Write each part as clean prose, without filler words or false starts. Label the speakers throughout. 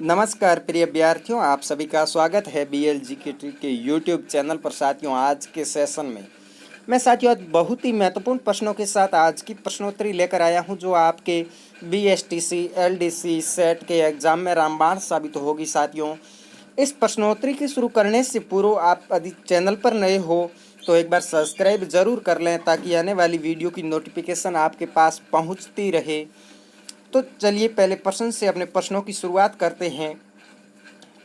Speaker 1: नमस्कार प्रिय विद्यार्थियों, आप सभी का स्वागत है BLG के यूट्यूब चैनल पर। साथियों, आज के सेशन में मैं साथियों आज बहुत ही महत्वपूर्ण प्रश्नों के साथ आज की प्रश्नोत्तरी लेकर आया हूं, जो आपके BSTC LDC सेट के एग्जाम में रामबाण साबित होगी। साथियों, इस प्रश्नोत्तरी की शुरू करने से पूर्व आप यदि चैनल पर नए हो तो एक बार सब्सक्राइब जरूर कर लें, ताकि आने वाली वीडियो की नोटिफिकेशन आपके पास पहुँचती रहे। तो चलिए पहले प्रश्न से अपने प्रश्नों की शुरुआत करते हैं।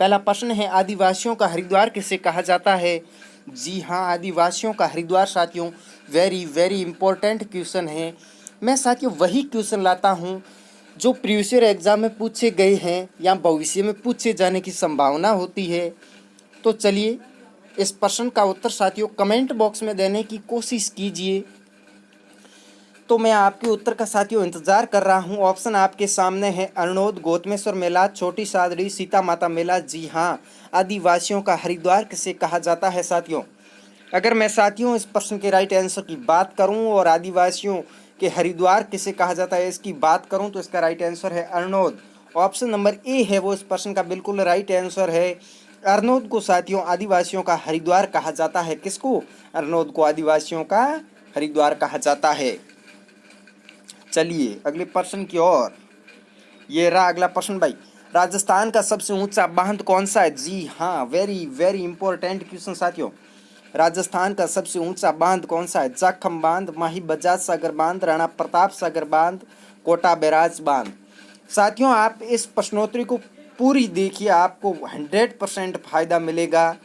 Speaker 1: पहला प्रश्न है, आदिवासियों का हरिद्वार किसे कहा जाता है? जी हाँ, आदिवासियों का हरिद्वार साथियों वेरी वेरी इंपॉर्टेंट क्वेश्चन है। मैं साथियों वही क्वेश्चन लाता हूँ जो प्रीवियस ईयर एग्जाम में पूछे गए हैं या भविष्य में पूछे जाने की संभावना होती है। तो चलिए इस प्रश्न का उत्तर साथियों कमेंट बॉक्स में देने की कोशिश कीजिए। तो मैं आपके उत्तर का साथियों इंतजार कर रहा हूं। ऑप्शन आपके सामने है, अरनोद, गौतमेश्वर मेला, छोटी सादड़ी, सीता माता मेला। जी हाँ, आदिवासियों का हरिद्वार किसे कहा जाता है साथियों? अगर मैं साथियों इस प्रश्न के राइट आंसर की बात करूं और आदिवासियों के हरिद्वार किसे कहा जाता है इसकी बात करूं, तो इसका राइट आंसर है अरनोद। ऑप्शन नंबर ए है वो इस प्रश्न का बिल्कुल राइट आंसर है। अरनोद को साथियों आदिवासियों का हरिद्वार कहा जाता है। किसको? अरनोद को आदिवासियों का हरिद्वार कहा जाता है। चलिए अगले प्रश्न की ओर। ये रहा अगला प्रश्न भाई, राजस्थान का सबसे ऊंचा बांध कौन सा है? जी हाँ, वेरी वेरी इंपॉर्टेंट क्वेश्चन साथियों। राजस्थान का सबसे ऊंचा बांध कौन सा है? जाखम बांध, माही बजाज सागर बांध, राणा प्रताप सागर बांध, कोटा बैराज बांध। साथियों आप इस प्रश्नोत्तरी को पूरी देखिए, आपको 100% फायदा मिलेगा।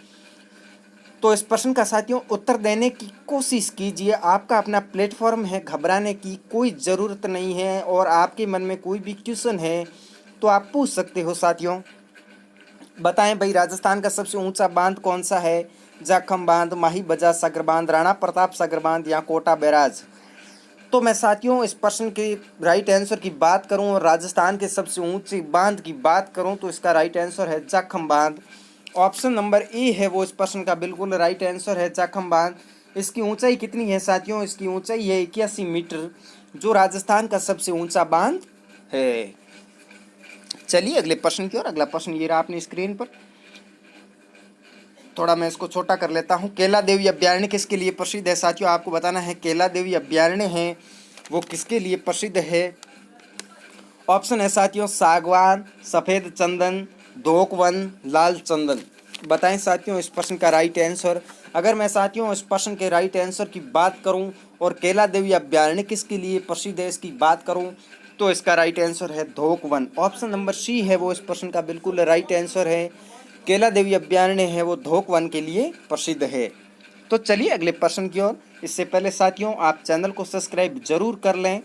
Speaker 1: तो इस प्रश्न का साथियों उत्तर देने की कोशिश कीजिए। आपका अपना प्लेटफॉर्म है, घबराने की कोई ज़रूरत नहीं है। और आपके मन में कोई भी क्वेश्चन है तो आप पूछ सकते हो साथियों। बताएं भाई, राजस्थान का सबसे ऊंचा बांध कौन सा है? जाखम बांध, माही बजाज सागर बांध, राणा प्रताप सागर बांध या कोटा बैराज? तो मैं साथियों इस प्रश्न के राइट आंसर की बात करूं और राजस्थान के सबसे ऊंचे बांध की बात करूं, तो इसका राइट आंसर है जाखम बांध। ऑप्शन नंबर ए है वो इस प्रश्न का बिल्कुल राइट आंसर है, जाखम बांध। इसकी ऊंचाई कितनी है साथियों? इसकी ऊंचाई है 81 मीटर, जो राजस्थान का सबसे ऊंचा बांध है। चलिए अगले प्रश्न की ओर। अगला प्रश्न ये रहा अपनी स्क्रीन पर। थोड़ा मैं इसको छोटा कर लेता हूँ। केला देवी अभ्यारण्य किसके लिए प्रसिद्ध है साथियों? आपको बताना है केला देवी अभ्यारण्य है वो किसके लिए प्रसिद्ध है। ऑप्शन है साथियों, सागवान, सफ़ेद चंदन, धोक वन, लाल चंदन। बताएं साथियों इस प्रश्न का राइट आंसर। अगर मैं साथियों इस प्रश्न के राइट आंसर की बात करूं और केला देवी अभ्यारण्य किसके लिए प्रसिद्ध है इसकी बात करूं, तो इसका राइट आंसर है धोक वन। ऑप्शन नंबर सी है वो इस प्रश्न का बिल्कुल राइट आंसर है। केला देवी अभ्यारण्य है वो धोक वन के लिए प्रसिद्ध है। तो चलिए अगले प्रश्न की ओर। इससे पहले साथियों आप चैनल को सब्सक्राइब जरूर कर लें,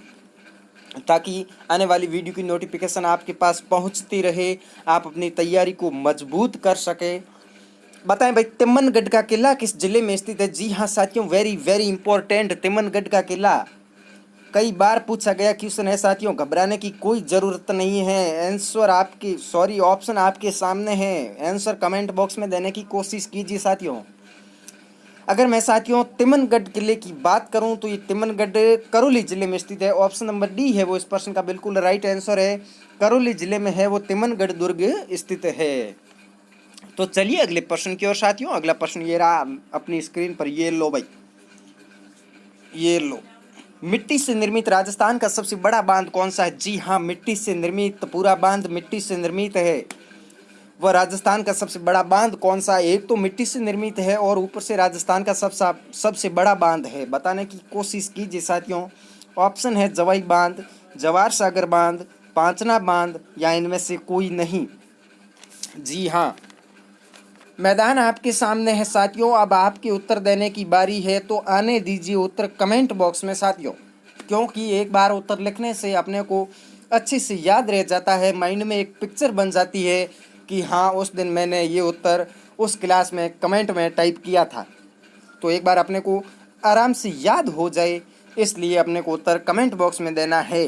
Speaker 1: ताकि आने वाली वीडियो की नोटिफिकेशन आपके पास पहुंचती रहे, आप अपनी तैयारी को मजबूत कर सकें। बताएं भाई, तिम्मनगढ़ का किला किस जिले में स्थित है? जी हाँ साथियों, वेरी वेरी इंपॉर्टेंट, तिम्मनगढ़ का किला कई बार पूछा गया क्वेश्चन है साथियों, घबराने की कोई ज़रूरत नहीं है। आंसर आपकी ऑप्शन आपके सामने है, आंसर कमेंट बॉक्स में देने की कोशिश कीजिए साथियों। अगर मैं साथियों तिमनगढ़ किले की बात करूं तो ये तिमनगढ़ करौली जिले में स्थित है। ऑप्शन नंबर डी है वो इस प्रश्न का बिल्कुल राइट आंसर है। करौली जिले में है वो तिमनगढ़ दुर्ग स्थित है। तो चलिए अगले प्रश्न की ओर साथियों। अगला प्रश्न ये रहा अपनी स्क्रीन पर। ये लो भाई, ये लो। मिट्टी से निर्मित राजस्थान का सबसे बड़ा बांध कौन सा है? जी हाँ, मिट्टी से निर्मित, पूरा बांध मिट्टी से निर्मित है। वह राजस्थान का सबसे बड़ा बांध कौन सा है? एक तो मिट्टी से निर्मित है और ऊपर से राजस्थान का सबसे बड़ा बांध है। बताने की कोशिश कीजिए साथियों। ऑप्शन है जवाई बांध, जवार सागर बांध, पांचना बांध या इनमें से कोई नहीं। जी हाँ, मैदान आपके सामने है साथियों। अब आपके उत्तर देने की बारी है, तो आने दीजिए उत्तर कमेंट बॉक्स में साथियों, क्योंकि एक बार उत्तर लिखने से अपने को अच्छे से याद रह जाता है, माइंड में एक पिक्चर बन जाती है कि हाँ उस दिन मैंने ये उत्तर उस क्लास में कमेंट में टाइप किया था। तो एक बार अपने को आराम से याद हो जाए, इसलिए अपने को उत्तर कमेंट बॉक्स में देना है।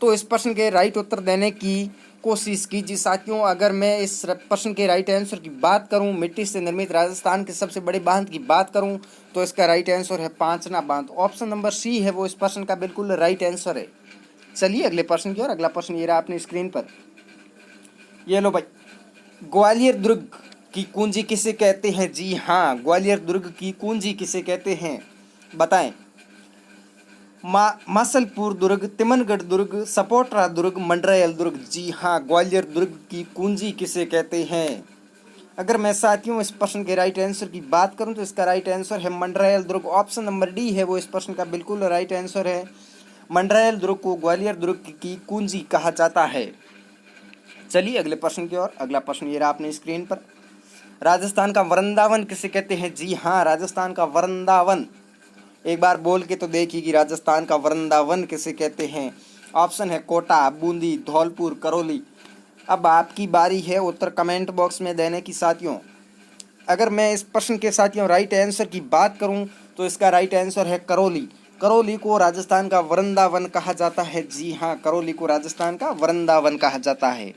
Speaker 1: तो इस प्रश्न के राइट उत्तर देने की कोशिश कीजिए साथियों। अगर मैं इस प्रश्न के राइट आंसर की बात करूं, मिट्टी से निर्मित राजस्थान के सबसे बड़े बांध की बात करूं, तो इसका राइट आंसर है पांचना बांध। ऑप्शन नंबर सी है वो इस प्रश्न का बिल्कुल राइट आंसर है। चलिए अगले प्रश्न की ओर। अगला प्रश्न ये रहा अपनी स्क्रीन पर। ये लो भाई, ग्वालियर दुर्ग की कुंजी किसे कहते हैं? जी हाँ, ग्वालियर दुर्ग की कुंजी किसे कहते हैं, बताएं। मासलपुर दुर्ग, तिमनगढ़ दुर्ग, सपोटरा दुर्ग, मंडरायल दुर्ग। जी हाँ, ग्वालियर दुर्ग की कुंजी किसे कहते हैं? अगर मैं साथियों इस प्रश्न के राइट आंसर की बात करूं तो इसका राइट आंसर है मंडरायल दुर्ग। ऑप्शन नंबर डी है वो इस प्रश्न का बिल्कुल राइट आंसर है। मंडरायल दुर्ग को ग्वालियर दुर्ग की कुंजी कहा जाता है। चलिए अगले प्रश्न की ओर। अगला प्रश्न ये रहा अपनी स्क्रीन पर। राजस्थान का वृंदावन किसे कहते हैं? जी हाँ, राजस्थान का वृंदावन। एक बार बोल के तो देखिए कि राजस्थान का वृंदावन किसे कहते हैं। ऑप्शन है कोटा, बूंदी, धौलपुर, करौली। अब आपकी बारी है उत्तर कमेंट बॉक्स में देने की साथियों। अगर मैं इस प्रश्न के साथियों राइट आंसर की बात करूं तो इसका राइट आंसर है करौली। करौली को राजस्थान का वृंदावन कहा जाता है। जी हाँ, करौली को राजस्थान का वृंदावन कहा जाता है।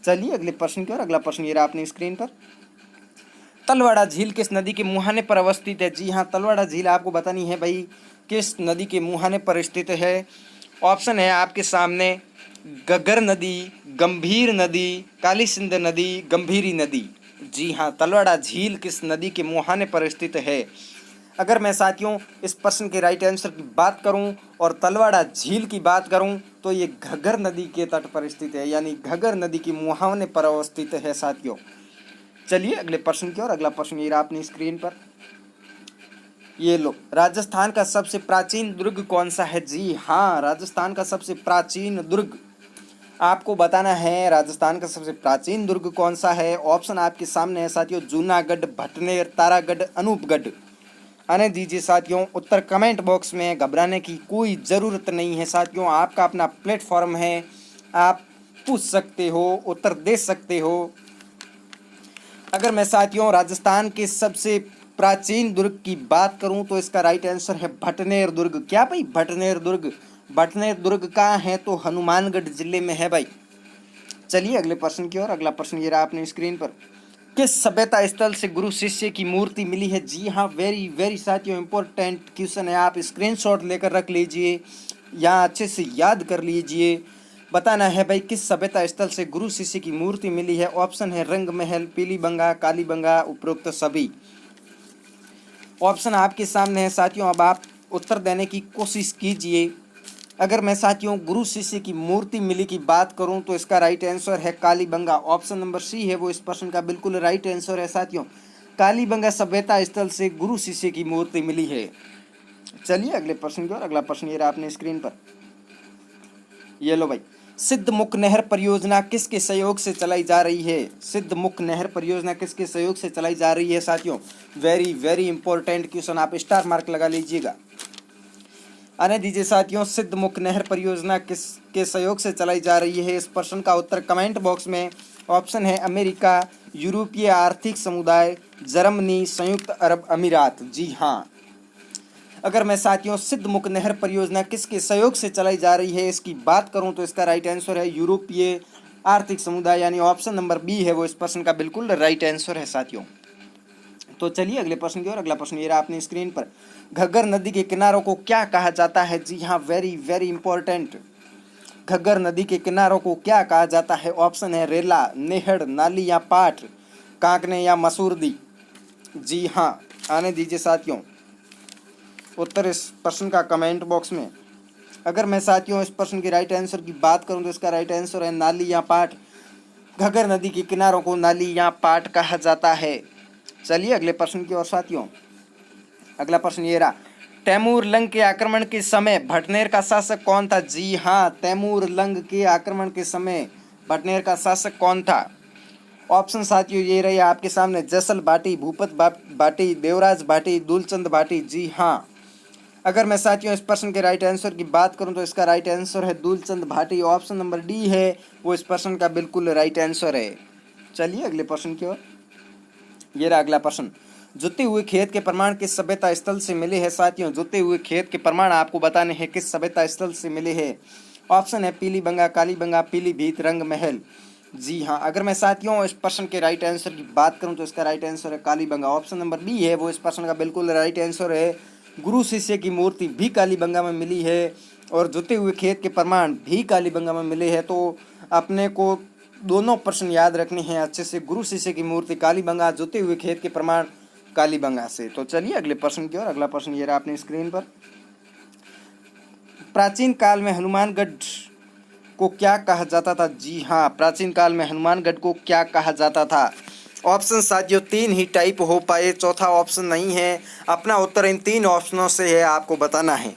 Speaker 1: चलिए अगले प्रश्न की ओर। अगला प्रश्न ये रहा अपनी स्क्रीन पर। तलवाड़ा झील किस नदी के मुहाने पर अवस्थित है? जी हाँ, तलवाड़ा झील आपको बतानी है भाई किस नदी के मुहाने पर स्थित है। ऑप्शन है आपके सामने, घग्गर नदी, गंभीर नदी, काली सिंध नदी, गंभीरी नदी। जी हाँ, तलवाड़ा झील किस नदी के मुहाने पर स्थित है? अगर मैं साथियों इस प्रश्न के राइट आंसर की बात करूं और तलवाड़ा झील की बात करूं तो ये घग्गर नदी के तट पर स्थित है, यानी घग्गर नदी के मुहाने पर अवस्थित है साथियों। चलिए अगले प्रश्न की ओर। अगला प्रश्न ये रहा अपनी स्क्रीन पर। ये लो, राजस्थान का सबसे प्राचीन दुर्ग कौन सा है? जी हाँ, राजस्थान का सबसे प्राचीन दुर्ग आपको बताना है। राजस्थान का सबसे प्राचीन दुर्ग कौन सा है? ऑप्शन आपके सामने है साथियों, जूनागढ़, भटनेर, तारागढ़, अनूपगढ़। आने दीजिए साथियों उत्तर कमेंट बॉक्स में। घबराने की कोई ज़रूरत नहीं है साथियों, आपका अपना प्लेटफॉर्म है, आप पूछ सकते हो, उत्तर दे सकते हो। अगर मैं साथियों राजस्थान के सबसे प्राचीन दुर्ग की बात करूं तो इसका राइट आंसर है भटनेर दुर्ग। क्या भाई, भटनेर दुर्ग? भटनेर दुर्ग कहाँ है? तो हनुमानगढ़ जिले में है भाई। चलिए अगले प्रश्न की ओर। अगला प्रश्न ये रहा अपनी स्क्रीन पर। किस सभ्यता स्थल से गुरु शिष्य की मूर्ति मिली है? जी हाँ, वेरी वेरी साथियों इंपॉर्टेंट क्वेश्चन है, आप स्क्रीनशॉट लेकर रख लीजिए, यहाँ अच्छे से याद कर लीजिए। बताना है भाई किस सभ्यता स्थल से गुरु शिष्य की मूर्ति मिली है। ऑप्शन है रंग महल, पीलीबंगा, कालीबंगा, उपरोक्त सभी। ऑप्शन आपके सामने है साथियों, अब आप उत्तर देने की कोशिश कीजिए। अगर मैं साथियों गुरु शिष्य की मूर्ति मिली की बात करूं तो इसका राइट आंसर है कालीबंगा। ऑप्शन नंबर सी है वो इस प्रश्न का बिल्कुल राइट आंसर है साथियों। कालीबंगा सभ्यता स्थल से गुरु शिष्य की मूर्ति मिली है। चलिए अगले प्रश्न की ओर। अगला प्रश्न ये रहा अपने स्क्रीन पर। ये लो भाई, सिद्धमुख नहर परियोजना किसके सहयोग से चलाई जा रही है? सिद्धमुख नहर परियोजना किसके सहयोग से चलाई जा रही है साथियों? वेरी वेरी इंपॉर्टेंट क्वेश्चन, आप स्टार मार्क लगा लीजिएगा। आने दीजिए साथियों, सिद्धमुख नहर परियोजना किसके सहयोग से चलाई जा रही है? इस प्रश्न का उत्तर कमेंट बॉक्स में। ऑप्शन है अमेरिका, यूरोपीय आर्थिक समुदाय, जर्मनी, संयुक्त अरब अमीरात। जी हाँ, अगर मैं साथियों सिद्धमुख नहर परियोजना किसके सहयोग से चलाई जा रही है इसकी बात करूं तो इसका राइट आंसर है यूरोपीय आर्थिक समुदाय, यानी ऑप्शन नंबर बी है वो इस प्रश्न का बिल्कुल राइट आंसर है साथियों। तो चलिए अगले प्रश्न की ओर। अगला प्रश्न ये रहा अपनी स्क्रीन पर। घग्गर नदी के किनारों को क्या कहा जाता है? जी हाँ, वेरी वेरी इंपॉर्टेंट। घग्गर नदी के किनारों को क्या कहा जाता है? ऑप्शन है रेला, नेहड़, नाली या पाठ, कांकने या मसूरदी। जी हाँ, आने दीजिए साथियों उत्तर इस प्रश्न का कमेंट बॉक्स में। अगर मैं साथियों इस प्रश्न की राइट आंसर की बात करूं तो इसका राइट आंसर है नाली या पाठ। घग्गर नदी के किनारों को नाली या पाठ कहा जाता है। चलिए अगले प्रश्न की ओर साथियों। अगला प्रश्न ये रहा, तैमूर लंग के आक्रमण के समय भटनेर का शासक कौन था? जी हाँ, तैमूर लंग के आक्रमण के समय भटनेर का शासक कौन था? ऑप्शन साथियों ये रहे आपके सामने, जसल भाटी, भूपत भाटी, देवराज भाटी, दुलचंद भाटी। जी हाँ, अगर मैं साथियों इस प्रश्न के राइट आंसर की बात करूं तो इसका राइट आंसर है दुलचंद भाटी। ऑप्शन नंबर डी है वो इस प्रश्न का बिल्कुल राइट आंसर है। चलिए अगले प्रश्न की ओर। ये रहा अगला प्रश्न, जुते हुए खेत के प्रमाण किस सभ्यता स्थल से मिले हैं? साथियों जुते हुए खेत के प्रमाण आपको बताने हैं किस सभ्यता स्थल से मिले हैं। ऑप्शन है पीलीबंगा, कालीबंगा, पीलीभीत, रंग महल। जी हाँ, अगर मैं साथियों इस प्रश्न के राइट आंसर की बात करूं तो इसका राइट आंसर है कालीबंगा। ऑप्शन नंबर बी है वो इस प्रश्न का बिल्कुल राइट आंसर है। गुरु शिष्य की मूर्ति भी कालीबंगा में मिली है और जुते हुए खेत के प्रमाण भी कालीबंगा में मिले हैं। तो अपने को दोनों प्रश्न याद रखने हैं अच्छे से। गुरु शिष्य की मूर्ति कालीबंगा, जोते हुए खेत के प्रमाण कालीबंगा से। तो चलिए अगले प्रश्न की ओर। अगला प्रश्न ये रहा अपनी स्क्रीन पर। प्राचीन काल में हनुमानगढ़ को क्या कहा जाता था? जी हाँ, प्राचीन काल में हनुमानगढ़ को क्या कहा जाता था? ऑप्शन साथियों 3 ही टाइप हो पाए, चौथा ऑप्शन नहीं है। अपना उत्तर इन 3 ऑप्शनों से है आपको बताना है।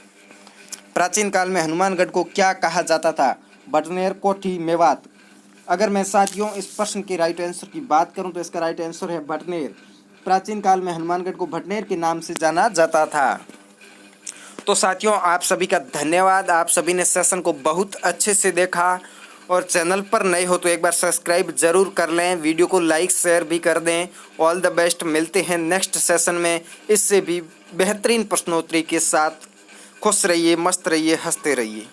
Speaker 1: प्राचीन काल में हनुमानगढ़ को क्या कहा जाता था? भटनेर, कोठी, मेवात। अगर मैं साथियों इस प्रश्न के राइट आंसर की बात करूं तो इसका राइट आंसर है भटनेर। प्राचीन काल में हनुमानगढ़ को भटनेर के नाम से जाना जाता था। तो साथियों आप सभी का धन्यवाद। आप सभी ने सेशन को बहुत अच्छे से देखा, और चैनल पर नए हो तो एक बार सब्सक्राइब जरूर कर लें, वीडियो को लाइक शेयर भी कर दें। All the best. मिलते हैं नेक्स्ट सेशन में इससे भी बेहतरीन प्रश्नोत्तरी के साथ। खुश रहिए, मस्त रहिए, हंसते रहिए।